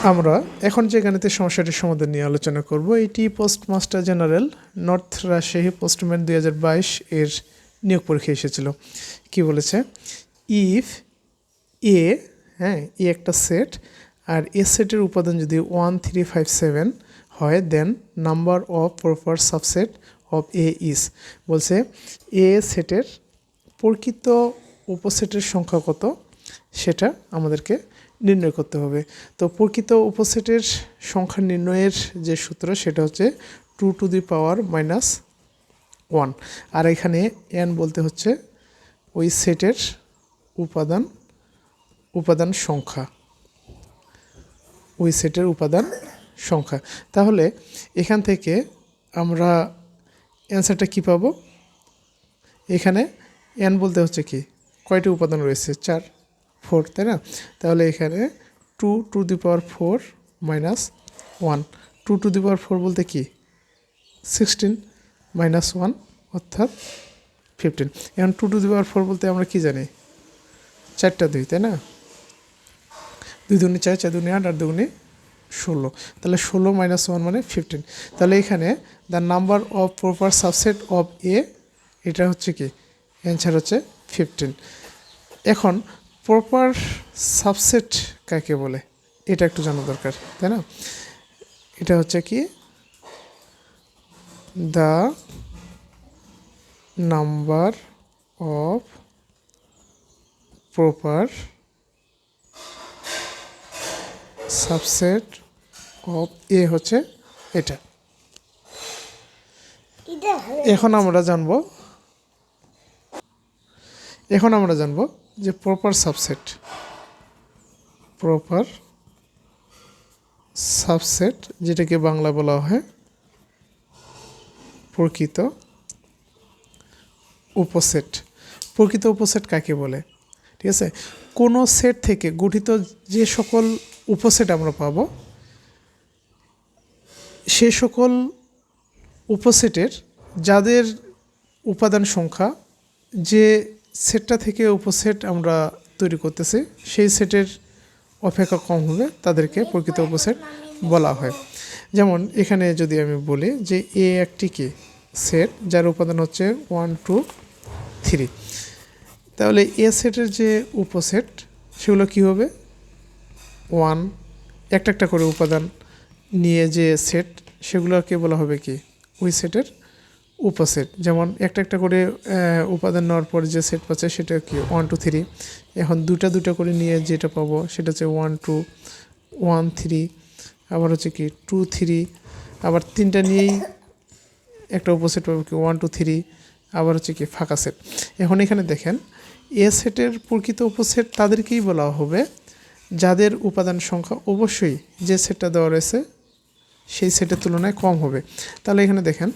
আমরা এখন যে গাণিতিক সমস্যাটির সমাধান নিয়ে আলোচনা করব এটি postmaster general north Rajshahi postman 2022 এর নিয়োগ পরীক্ষা এসেছিল। কি বলেছে, ইফ এ এ একটা সেট আর এ সেটের উপাদান যদি 1 3 5 7 হয় then number of proper subset of A is, বলছে এ সেটের প্রকৃত উপসেটের সংখ্যা কত সেটা আমাদেরকে নির্ণয় করতে হবে। তো প্রকৃত উপসেটের সংখ্যা নির্ণয়ের যে সূত্র সেটা হচ্ছে 2 টু দি পাওয়ার মাইনাস 1, আর এখানে n বলতে হচ্ছে ওই সেটের উপাদান সংখ্যা, ওই সেটের উপাদান সংখ্যা। তাহলে এখান থেকে আমরা অ্যান্সারটা কি পাবো, এখানে n বলতে হচ্ছে কি কয়টি উপাদান রয়েছে, 4 4, তাই না? তাহলে এখানে 2 to the power 4 minus 1, 2 to the power 4 বলতে কি 16 মাইনাস 1 অর্থাৎ 15। এখন 2 টু দি পাওয়ার 4 বলতে আমরা কি জানি, 4টা 2, তাই না? 2 দুগুণে 4, 4 দুগুণে 8, 8 দুগুণে 16, তাহলে 16 মাইনাস 1 মানে 15। তাহলে এখানে the number of proper subset of A, এটা হচ্ছে কি অ্যান্সার হচ্ছে 15। এখন প্রপার সাবসেট কাকে বলে এটা একটু জানা দরকার, তাই না? এটা হচ্ছে কি the number of proper subset of A হচ্ছে এটা। এখন আমরা জানবো যে প্রপার সাবসেট যেটাকে বাংলা বলা হয় প্রকৃত উপসেট কাকে বলে। ঠিক আছে, কোনো সেট থেকে গঠিত যে সকল উপসেট আমরা পাবো সে সকল উপসেটের যাদের উপাদান সংখ্যা যে সেটটা থেকে উপসেট আমরা তৈরি করতেছি সেই সেটের অপেক্ষা কম হবে তাদেরকে প্রকৃত উপসেট বলা হয়। যেমন এখানে যদি আমি বলি যে এ একটি কি সেট যার উপাদান হচ্ছে 1 2 3, তাহলে এ সেটের যে উপসেট সেগুলো কি হবে, 1 একটা একটা করে উপাদান নিয়ে যে সেট সেগুলোকে বলা হবে কি ওই সেটের উপসেট। যেমন একটা একটা করে উপাদান নেওয়ার পর যে সেট পাচ্ছে সেটা কি 1 2 3। এখন দুটা করে নিয়ে যেটা পাবো সেটা হচ্ছে 1 2 1 3, আবার হচ্ছে কি 2 3, আবার তিনটা নিয়েই একটা উপসেট পাবো কি 1 2 3, আবার হচ্ছে কি ফাঁকা সেট। এখন এখানে দেখেন এ সেটের প্রকৃত উপসেট তাদেরকেই বলা হবে যাদের উপাদান সংখ্যা অবশ্যই যে সেটটা দেওয়া রয়েছে সেই সেটের তুলনায় কম হবে। তাহলে এখানে দেখেন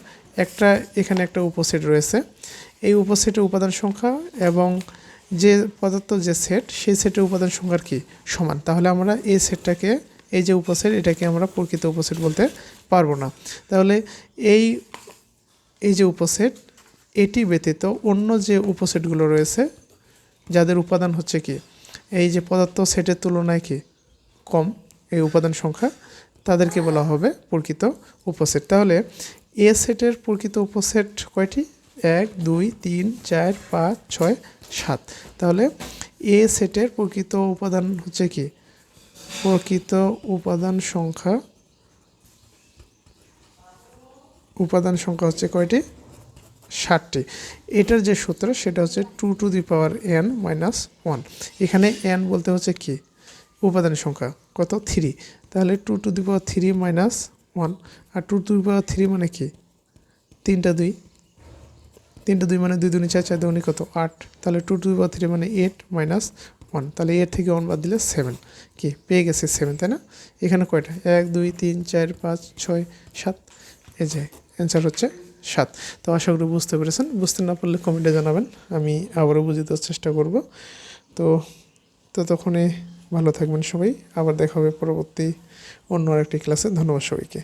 এখানে একটা উপসেট রয়েছে, এই উপসেটের উপাদান সংখ্যা এবং যে পদার্থ যে সেট সেই সেটের উপাদান সংখ্যার কি সমান, তাহলে আমরা এই সেটটাকে এই যে উপসেট এটাকে আমরা প্রকৃত উপসেট বলতে পারবো না। তাহলে এই যে উপসেট এটি ব্যতীত অন্য যে উপসেটগুলো রয়েছে যাদের উপাদান হচ্ছে কি এই যে পদার্থ সেটের তুলনায় কি কম এই উপাদান সংখ্যা, তাদেরকে বলা হবে প্রকৃত উপসেট। তাহলে এ সেটের প্রকৃত উপসেট কয়টি, 1 2 3 4 5 6 7। তাহলে এ সেটের প্রকৃত উপাদান হচ্ছে কি প্রকৃত উপাদান সংখ্যা হচ্ছে কয়টি, 7টি। এটার যে সূত্র সেটা হচ্ছে 2 to the power n minus 1। এখানে n বলতে হচ্ছে কি উপাদান সংখ্যা কত 3, তাহলে 2 টু দি পাওয়ার 3 মাইনাস 1, আর 2 টু দি পাওয়ার 3 মানে কি 3টা 2 মানে 2 2 4, 4 2 কত 8, তাহলে 2 টু দি পাওয়ার 3 মানে 8 মাইনাস 1, তাহলে 8 থেকে 1 বাদ দিলে 7, কি পেয়ে গেছে 7, তাই না? এখানে কয়টা 1 2 3 4 5 6 7, এই যে অ্যান্সার হচ্ছে 7। তো আশা করি বুঝতে পেরেছেন, বুঝতে না পারলে কমেন্টে জানাবেন, আমি আবারও বুঝিয়ে দেওয়ার চেষ্টা করব। তো ততক্ষণে ভালো থাকবেন সবাই, আবার দেখা হবে পরবর্তী অন্য আরেকটি ক্লাসে। ধন্যবাদ সবাইকে।